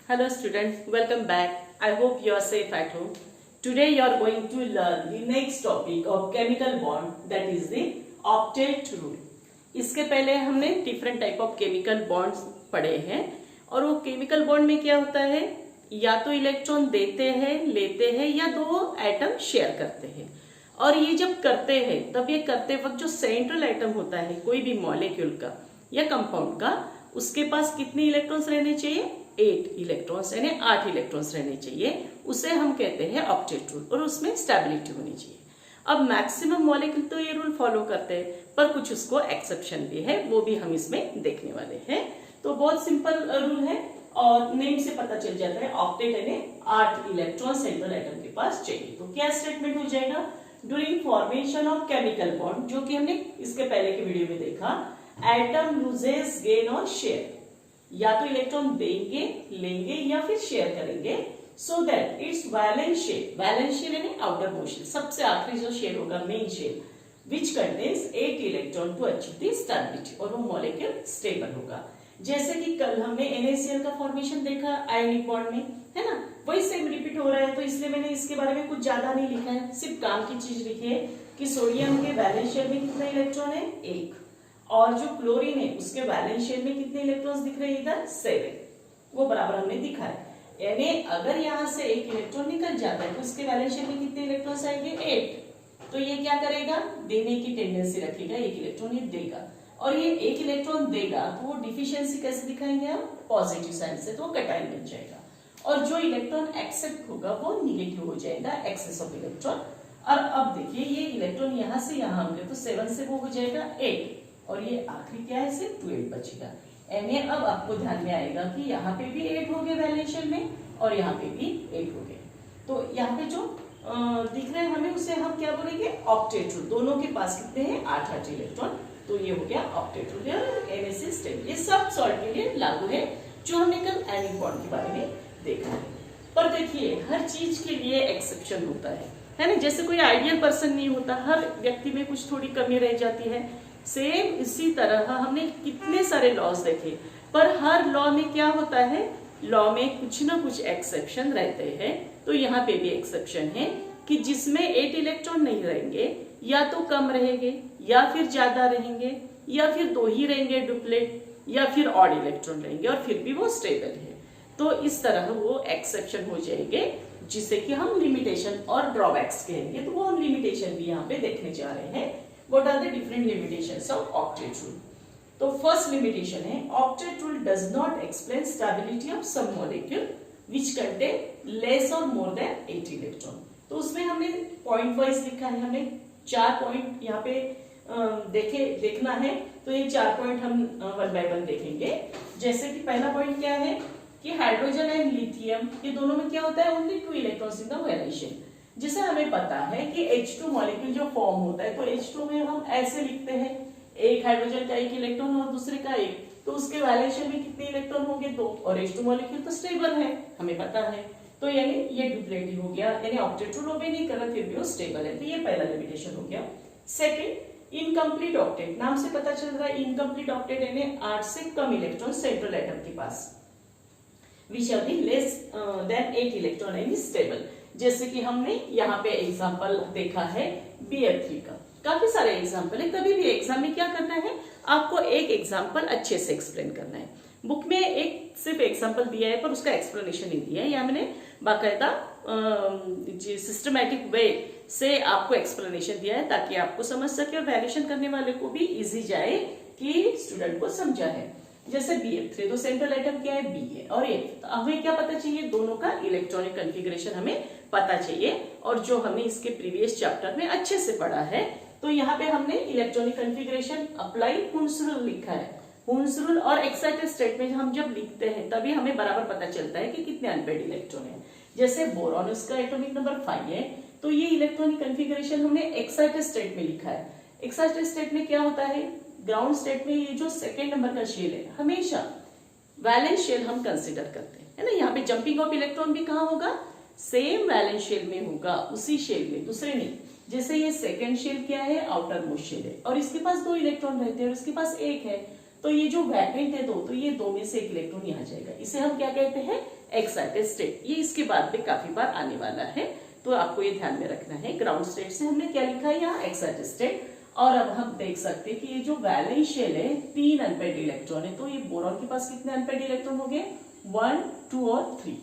Hello students, welcome back. I hope you are safe at home. Today you are going to learn the next topic of chemical bond, that is the octet rule. इसके पहले हमने different type of chemical bonds पढ़े हैं और वो chemical bond में क्या होता है, या तो इलेक्ट्रॉन देते हैं, लेते हैं, या दो एटम शेयर करते हैं। और ये जब करते हैं तब ये करते वक्त जो सेंट्रल एटम होता है कोई भी मॉलिक्यूल का या कंपाउंड का, उसके पास कितने इलेक्ट्रॉन्स रहने चाहिए? 8 इलेक्ट्रॉन्स, यानी 8 इलेक्ट्रॉन्स रहने चाहिए। उसे हम कहते हैं ऑक्टेट रूल, और उसमें स्टेबिलिटी होनी चाहिए। अब मैक्सिमम मॉलिक्यूल तो ये रूल फॉलो करते हैं, पर कुछ उसको एक्सेप्शन भी है, वो भी हम इसमें देखने वाले हैं। तो बहुत सिंपल रूल है और नेम से पता चल जाता है, ऑक्टेट यानी 8 इलेक्ट्रॉन सेंट्रल एटम के पास चाहिए। तो क्या स्टेटमेंट हो जाएगा? During formation of chemical bond, जो कि हमने इसके पहले के वीडियो में देखा, एटम लूजेस गेन और शेयर, या तो इलेक्ट्रॉन देंगे, लेंगे या फिर शेयर करेंगे, so that its valence shell यानी आउटर मोस्ट शेल, सबसे आखिरी जो शेल होगा, main shell, which contains 8 electron to achieve the stability, और वो मॉलिक्यूल स्टेबल होगा। जैसे कि कल हमने NaCl का फॉर्मेशन देखा आयोनिक बॉन्ड में, है ना, वही सेम रिपीट हो रहा है, तो इसलिए मैंने इसके बारे में कुछ ज्यादा नहीं लिखा है, सिर्फ काम की चीज लिखी है कि सोडियम के वैलेंस शेल में कितना इलेक्ट्रॉन है? 1, और जो क्लोरीन है उसके वैलेंस शेल में कितने इलेक्ट्रॉन्स दिख रहे हैं? इधर 7, वो बराबर हमने दिखा है। यानी अगर यहाँ से 1 इलेक्ट्रॉन निकल जाता है तो उसके वैलेंस शेल में कितने इलेक्ट्रॉन्स आएंगे? 8। तो ये क्या करेगा? देने की टेंडेंसी रखेगा, 1 इलेक्ट्रॉन ये देगा, और ये 1 इलेक्ट्रॉन देगा तो वो डिफिशियंसी कैसे दिखाएंगे हम? पॉजिटिव साइन से, तो वो कैटायन बन जाएगा। और जो इलेक्ट्रॉन एक्सेप्ट होगा वो निगेटिव हो जाएगा, एक्सेस ऑफ इलेक्ट्रॉन। और अब देखिए ये इलेक्ट्रॉन यहाँ से यहाँ होंगे तो 7 से वो हो जाएगा 8, और ये आखिरी क्या है? सिर्फ 12 बचेगा। यानी अब आपको ध्यान में आएगा कि यहाँ पे भी 8 हो गए वैलेंस शेल में, और यहाँ पे भी 8 हो गए। तो यहाँ पे जो दिख रहे हैं हमें, उसे हम क्या बोलेंगे? Octet rule. दोनों के पास कितने हैं? 8 इलेक्ट्रॉन, तो ये हो गया ऑक्टेट रूल। NaC स्टेबल, ये सब सॉल्ट के लिए लागू है, जो हमने कल आयनिक बॉन्ड के बारे में देखा है। पर देखिए हर चीज के लिए एक्सेप्शन होता है ना, जैसे कोई आइडियल पर्सन नहीं होता, हर व्यक्ति में कुछ थोड़ी कमी रह जाती है। सेम इसी तरह हमने कितने सारे लॉज देखे, पर हर लॉ में क्या होता है? लॉ में कुछ ना कुछ एक्सेप्शन रहते हैं। तो यहाँ पे भी एक्सेप्शन है कि जिसमें 8 इलेक्ट्रॉन नहीं रहेंगे, या तो कम रहेंगे, या फिर ज्यादा रहेंगे, या फिर 2 ही रहेंगे डुप्लेट, या फिर ऑड इलेक्ट्रॉन रहेंगे, और फिर भी वो स्टेबल है। तो इस तरह वो एक्सेप्शन हो जाएंगे, जिसे कि हम लिमिटेशन और ड्रॉबैक्स कहेंगे। तो वो हम लिमिटेशन भी यहाँ पे देखने जा रहे हैं। What are the different limitations of octet rule? तो फर्स्ट लिमिटेशन है, octet rule does not explain stability of some molecule which contain less or more than 8 electron। तो उसमें हमने पॉइंट वाइज लिखा है, हमने 4 पॉइंट यहाँ पे देखना है। तो ये 4 पॉइंट हम 1 बाय 1 देखेंगे। जैसे कि पहला पॉइंट क्या है कि हाइड्रोजन एंड लिथियम, ये दोनों में क्या होता है? Only 2 electrons in the valence shell. जैसे हमें पता है कि H2 मॉलिक्यूल जो फॉर्म होता है, तो H2 में हम ऐसे लिखते हैं, एक हाइड्रोजन का 1 इलेक्ट्रॉन और दूसरे का 1, तो उसके वैलेंस शेल में कितने इलेक्ट्रॉन होंगे? 2, और H2 मॉलिक्यूल तो स्टेबल है, हमें पता है। तो यानी ये डुप्लेटिव हो गया, यानी ऑक्टेट रूल ओबे नहीं कर रहा, फिर भी वो स्टेबल है। तो ये पहला लिमिटेशन हो गया। Second, incomplete octet. नाम से पता चल रहा है इनकम्प्लीट ऑक्टेट यानी 8 से कम इलेक्ट्रॉन सेंट्रल एटम के पास, which are the less than 8 electron यानी स्टेबल। जैसे कि हमने यहाँ पे एग्जाम्पल देखा है BF3 का, काफी सारे एग्जाम्पल है। कभी भी एग्जाम में क्या करना है, आपको एक एग्जाम्पल अच्छे से एक्सप्लेन करना है। बुक में एक सिर्फ एग्जाम्पल दिया है, पर उसका एक्सप्लेनेशन नहीं दिया है। यहाँ मैंने बाकायदा सिस्टमैटिक वे से आपको एक्सप्लेनेशन दिया है, ताकि आपको समझ सके और वैल्यूएशन करने वाले को भी इजी जाए कि स्टूडेंट को समझा है। जैसे BF3, तो सेंट्रल एटम क्या है? B है, और ये तो हमें क्या पता चाहिए? दोनों का इलेक्ट्रॉनिक कन्फिगरेशन हमें पता चाहिए, और जो हमने इसके प्रीवियस चैप्टर में अच्छे से पढ़ा है। तो यहाँ पे हमने electronic configuration apply Hund's rule लिखा है। हुन्स रूल और एक्साइटेड स्टेट में हम जब लिखते हैं तभी हमें बराबर पता चलता है कि कितने अनपेड इलेक्ट्रॉन है। जैसे बोरॉन, उसका एटॉमिक नंबर 5 है, तो ये इलेक्ट्रॉनिक कन्फिगरेशन हमने एक्साइटेड स्टेट में लिखा है। एक्साइटेड स्टेट में क्या होता है? ग्राउंड स्टेट में ये जो सेकेंड नंबर का शेल है, हमेशा वैलेंस शेल हम कंसिडर करते हैं, है ना। यहाँ पे जंपिंग ऑफ इलेक्ट्रॉन भी कहाँ होगा? सेम वैलेंस शेल में होगा, उसी शेल में, दूसरे नहीं। जैसे ये सेकेंड शेल क्या है? आउटर मोस्ट शेल है, और इसके पास 2 इलेक्ट्रॉन रहते हैं और इसके पास 1 है, तो ये जो वैकेंट है दो, तो ये दो में से एक इलेक्ट्रॉन यहाँ जाएगा, इसे हम क्या कहते हैं, एक्साइटेड स्टेट। ये इसके बाद में काफी बार आने वाला है, तो आपको ये ध्यान में रखना है। ग्राउंड स्टेट से हमने क्या लिखा है यहाँ, एक्साइटेड स्टेट। और अब हम देख सकते हैं कि ये जो वैलेंस शेल है 3 अनपेयर्ड इलेक्ट्रॉन है, तो ये बोरॉन के पास कितने अनपेयर्ड इलेक्ट्रॉन हो गए, 1, 2 और 3।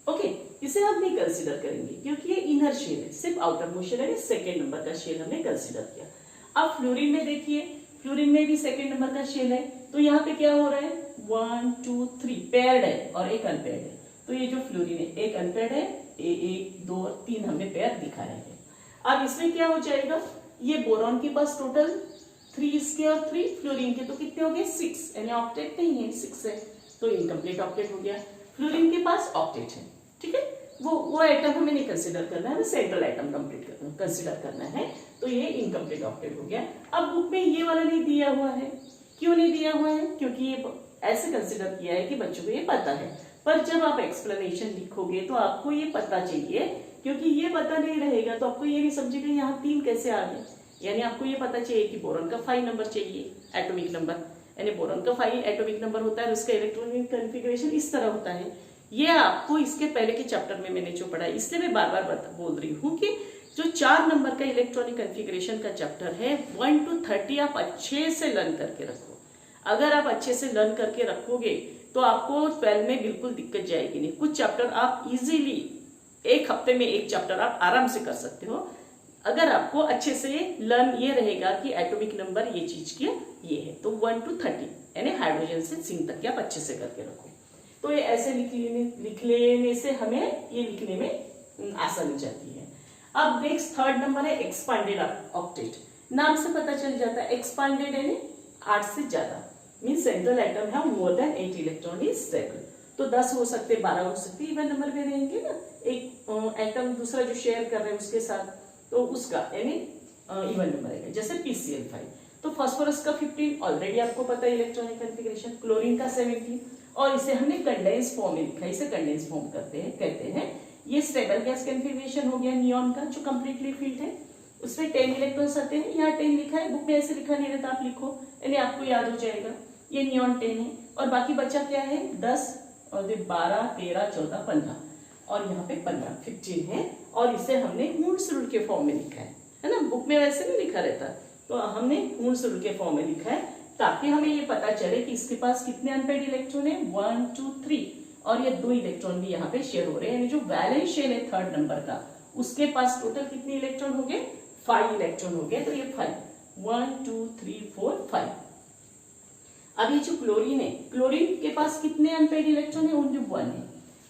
ओके, इसे हम नहीं कंसीडर करेंगे क्योंकि ये इनर शेल है, सिर्फ आउटर मोस्ट शेल है, सेकेंड नंबर का शेल हमने कंसीडर किया। अब फ्लोरीन में देखिए, फ्लोरीन में भी सेकेंड नंबर का शेल है, तो यहाँ पे क्या हो रहा है, 1, 2, 3 पेयर्ड है और एक अनपेयर्ड है। तो ये जो फ्लोरीन है एक अनपेयर्ड है, 1, 2 और 3 हमने पेयर दिखाया है। अब इसमें क्या हो जाएगा, ये बोरॉन के पास टोटल 3 इसके और 3 फ्लोरीन के, तो कितने हो गए, 6, यानी ऑक्टेट नहीं है, 6 है, तो इनकम्प्लीट ऑक्टेट हो गया। फ्लोरीन के पास ऑक्टेट है, ठीक है, वो आइटम हमें नहीं कंसीडर करना है, सेंट्रल आइटम कंसीडर करना है, तो ये इनकम्प्लीट ऑक्टेट हो गया। अब बुक में ये वाला नहीं दिया हुआ है, क्यों नहीं दिया हुआ है, क्योंकि ये ऐसे कंसीडर किया है कि बच्चों को ये पता है, पर जब आप एक्सप्लेनेशन लिखोगे तो आपको ये पता चाहिए, क्योंकि ये पता नहीं रहेगा तो आपको ये नहीं समझेगा यहाँ 3 कैसे आ गए। यानी आपको ये पता चाहिए कि बोरॉन का 5 नंबर चाहिए, एटॉमिक नंबर, यानी बोरॉन का 5 एटॉमिक नंबर होता है, उसका इलेक्ट्रॉनिक कॉन्फ़िगरेशन इस तरह होता है। ये आपको इसके पहले के चैप्टर में मैंने जो पढ़ा है, इसलिए मैं बार बार बोल रही हूँ कि जो 4 नंबर का इलेक्ट्रॉनिक कॉन्फ़िगरेशन का चैप्टर है 1 to 30 आप अच्छे से लर्न करके रखो। अगर आप अच्छे से लर्न करके रखोगे तो आपको 12 में बिल्कुल दिक्कत जाएगी नहीं। कुछ चैप्टर आप इजीली एक हफ्ते में एक चैप्टर आप आराम से कर सकते हो, अगर आपको अच्छे से लर्न ये रहेगा कि एटॉमिक नंबर ये चीज की ये है। तो 1 to 30 यानी हाइड्रोजन से जिंक तक के आप अच्छे से करके रखो, तो ये ऐसे लिख लेने से हमें ये लिखने में आसानी जाती है। अब नेक्स्ट थर्ड नंबर है एक्सपांडेड ऑक्टेट। नाम से पता चल जाता है, एक्सपांडेड यानी 8 से ज्यादा, मीन सेंट्रल एटम है more than 8 electron is stable. तो 10 हो सकते, 12 हो सकते, इवन नंबर में रहेंगे ना, एक एटम दूसरा जो शेयर कर रहे हैं उसके साथ, तो उसका यानी इवन नंबर रहेगा, जैसे PCl5। तो फास्फोरस का 15 ऑलरेडी आपको पता है इलेक्ट्रॉनिक कॉन्फ़िगरेशन, क्लोरीन का 17, और इसे हमने कंडेंस फॉर्म में लिखा है, इसे कंडेंस फॉर्म कहते हैं। ये स्टेबल गैस कॉन्फ़िगरेशन हो गया नियॉन का, जो कंप्लीटली फिल्ड है, उसमें 10 इलेक्ट्रॉन्स आते हैं, यहाँ 10 लिखा है, बुक में ऐसे लिखा नहीं रहता, आप लिखो यानी आपको याद हो जाएगा। ये नियॉन 10 है, और बाकी बचा क्या है, 10 और 12, 13, 14, 15, और यहाँ पे 15 है, और इसे हमने मूड्स रूल के फॉर्म में लिखा है ना, बुक में वैसे नहीं लिखा रहता, तो हमने मूड्स रूल के फॉर्म में लिखा है, ताकि हमें ये पता चले कि इसके पास कितने अनपेयर्ड इलेक्ट्रॉन है, 1, 2, 3, और ये 2 इलेक्ट्रॉन भी यहाँ पे शेयर हो रहे हैं, यानी जो वैलेंस शेल है थर्ड नंबर का, उसके पास टोटल कितने इलेक्ट्रॉन हो गए, 5 इलेक्ट्रॉन हो गए, तो ये 5, 1, 2, 3, 4, 5। अब ये जो क्लोरीन है, क्लोरीन के पास कितने अनपेयर्ड इलेक्ट्रॉन है, ओनली 1 है,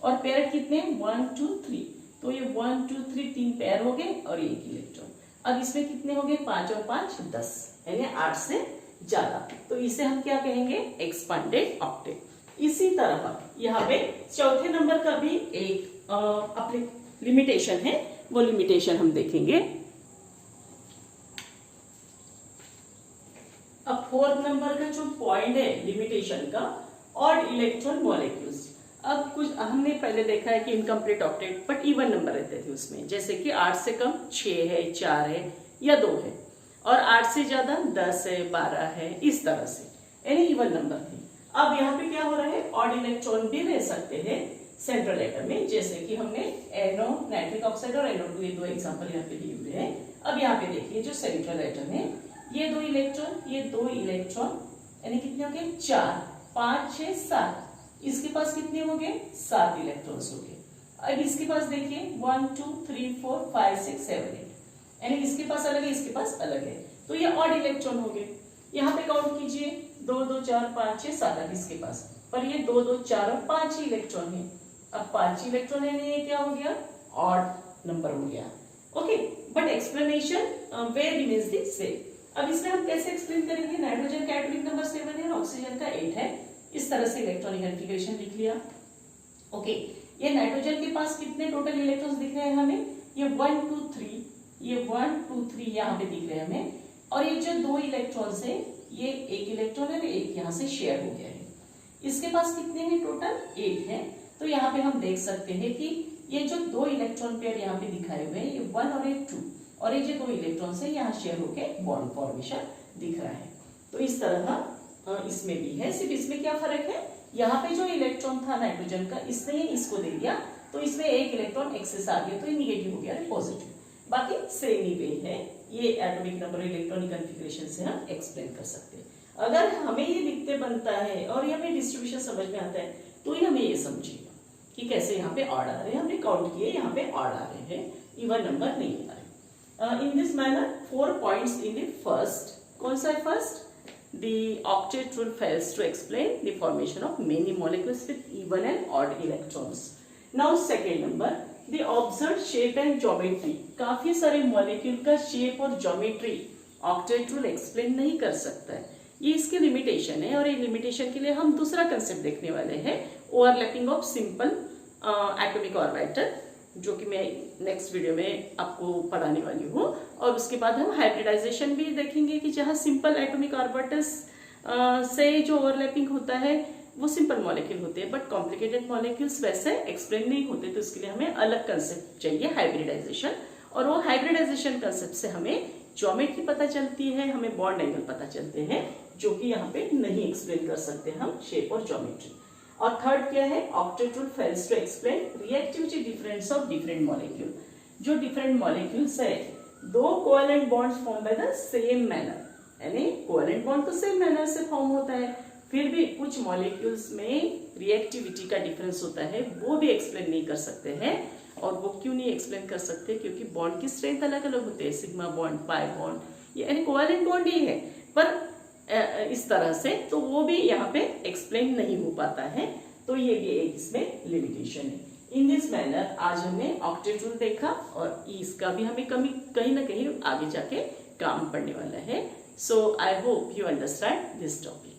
और पेयर कितने, 1, 2, 3, तो ये 1, 2, 3 3 पेयर हो गए और 1 इलेक्ट्रॉन। अब इसमें कितने हो गए, 5 और 5 10, यानी 8 से ज्यादा, तो इसे हम क्या कहेंगे, एक्सपांडेड ऑक्टेट। इसी तरह यहाँ पे चौथे नंबर का भी एक अपने लिमिटेशन है, वो लिमिटेशन हम देखेंगे। अब फोर्थ नंबर का जो पॉइंट है लिमिटेशन का, ऑड इलेक्ट्रॉन मॉलिक्यूल्स। अब कुछ हमने पहले देखा है कि incomplete octet but even number रहते थे उसमें, जैसे कि 8 से कम 6 है, 4 है या 2 है, और 8 से ज्यादा 10 है, 12 है, इस तरह से, यानी इवन नंबर थे। अब यहाँ पे क्या हो रहा है, ऑड इलेक्ट्रॉन भी रह सकते हैं सेंट्रल एटम में, जैसे कि हमने NO नाइट्रिक ऑक्साइड और NO2 ये 2 एग्जांपल यहाँ पे दिए हुए हैं। अब यहाँ पे देखिए जो सेंट्रल एटम है, ये 2 इलेक्ट्रॉन, ये 2 इलेक्ट्रॉन, यानी कितने हो गए, 4, 5, 6, 7, इसके पास कितने हो गए, 7 इलेक्ट्रॉन्स हो गए। अब इसके पास देखिए 1, 2, 3, 4, 5, 6, 7, 8, यानी इसके पास अलग है, इसके पास अलग है, तो ये ऑड इलेक्ट्रॉन हो गए। यहाँ पे काउंट कीजिए, 2, 2, 4, 5, 6, 7 इसके पास, पर ये 2, 2, 4 और 5 ही इलेक्ट्रॉन है। अब 5 इलेक्ट्रॉन है, ये क्या हो गया, ऑड नंबर हो गया। Okay, but explanation where remains the same. अब इसमें हम कैसे एक्सप्लेन करेंगे, नाइट्रोजन का एटॉमिक नंबर 7 है और ऑक्सीजन का 8 है, इस तरह से इलेक्ट्रॉनिक कॉन्फ़िगरेशन लिख लिया। ओके, ये नाइट्रोजन के पास कितने टोटल इलेक्ट्रॉन्स दिख रहे हैं हमें, ये 1, 2, 3, ये 1, 2, 3 यहाँ पे दिख रहे हैं हमें, और ये जो 2 इलेक्ट्रॉन्स है, ये 1 इलेक्ट्रॉन है, एक यहाँ से शेयर हो गया है। इसके पास कितने हैं टोटल, 8 है। तो यहाँ पे हम देख सकते हैं कि ये जो 2 इलेक्ट्रॉन पेयर यहाँ पे दिखाए हुए हैं, ये 1 और 2, और ये जो 2 इलेक्ट्रॉन्स है यहाँ शेयर होके बॉन्ड फॉर्मेशन दिख रहा है। तो इस तरह इसमें भी है, सिर्फ इसमें क्या फर्क है, यहाँ पे जो इलेक्ट्रॉन था नाइट्रोजन का, इसने इसको दे दिया तो इसमें एक इलेक्ट्रॉन एक्सेस आ गया तो ये निगेटिव हो गया, पॉजिटिव। बाकी सेम ही वे है, ये एटॉमिक नंबर इलेक्ट्रॉनिक कॉन्फ़िगरेशन से हम एक्सप्लेन कर सकते हैं। अगर हमें ये लिखते बनता है और ये हमें डिस्ट्रीब्यूशन समझ में आता है तो ये हमें ये समझिएगा कि कैसे यहाँ पे ऑड आ रहे हैं, हमने काउंट किए यहाँ पे ऑड आ रहे हैं, इवन नंबर नहीं आ रहे। In this manner 4 points in the first, कौन सा है first, the octet rule fails to explain the formation of many molecules with even and odd electrons. Now second number, the observed shape and geometry, काफी सारे molecule का shape और geometry octet rule explain नहीं कर सकता है, ये इसकी लिमिटेशन है। और ये लिमिटेशन के लिए हम दूसरा कंसेप्ट देखने वाले हैं, overlapping of simple atomic orbital, जो कि मैं नेक्स्ट वीडियो में आपको पढ़ाने वाली हूँ। और उसके बाद हम हाइब्रिडाइजेशन भी देखेंगे कि जहाँ सिंपल एटॉमिक ऑर्बिटल्स से जो ओवरलैपिंग होता है वो सिंपल मॉलिक्यूल होते हैं, बट कॉम्प्लिकेटेड मॉलिक्यूल्स वैसे एक्सप्लेन नहीं होते, तो इसके लिए हमें अलग कंसेप्ट चाहिए हाइब्रिडाइजेशन। और वो हाइब्रिडाइजेशन कंसेप्ट से हमें ज्योमेट्री पता चलती है, हमें बॉन्ड एंगल पता चलते हैं, जो कि यहाँ पे नहीं एक्सप्लेन कर सकते हम शेप और ज्योमेट्री। और थर्ड क्या है, octet rule fails to explain reactivity difference of different molecule. जो डिफरेंट मॉलिक्यूल्स है, दो covalent bonds form by the same manner, यानी कोवेलेंट बॉन्ड तो सेम मैनर से फॉर्म होता है, फिर भी कुछ मॉलिक्यूल्स में रिएक्टिविटी का डिफरेंस होता है, वो भी एक्सप्लेन नहीं कर सकते हैं। और वो क्यों नहीं एक्सप्लेन कर सकते, क्योंकि बॉन्ड की स्ट्रेंथ अलग अलग होते हैं, सिग्मा बॉन्ड, पाई बॉन्ड, यानी कोवेलेंट बॉन्ड ही है, पर इस तरह से तो वो भी यहाँ पे एक्सप्लेन नहीं हो पाता है, तो ये भी एक इसमें लिमिटेशन है। इन दिस मैनर आज हमने ऑक्टेट रूल देखा और इसका भी हमें कहीं ना कहीं आगे जाके काम पड़ने वाला है। So I hope you understand this topic.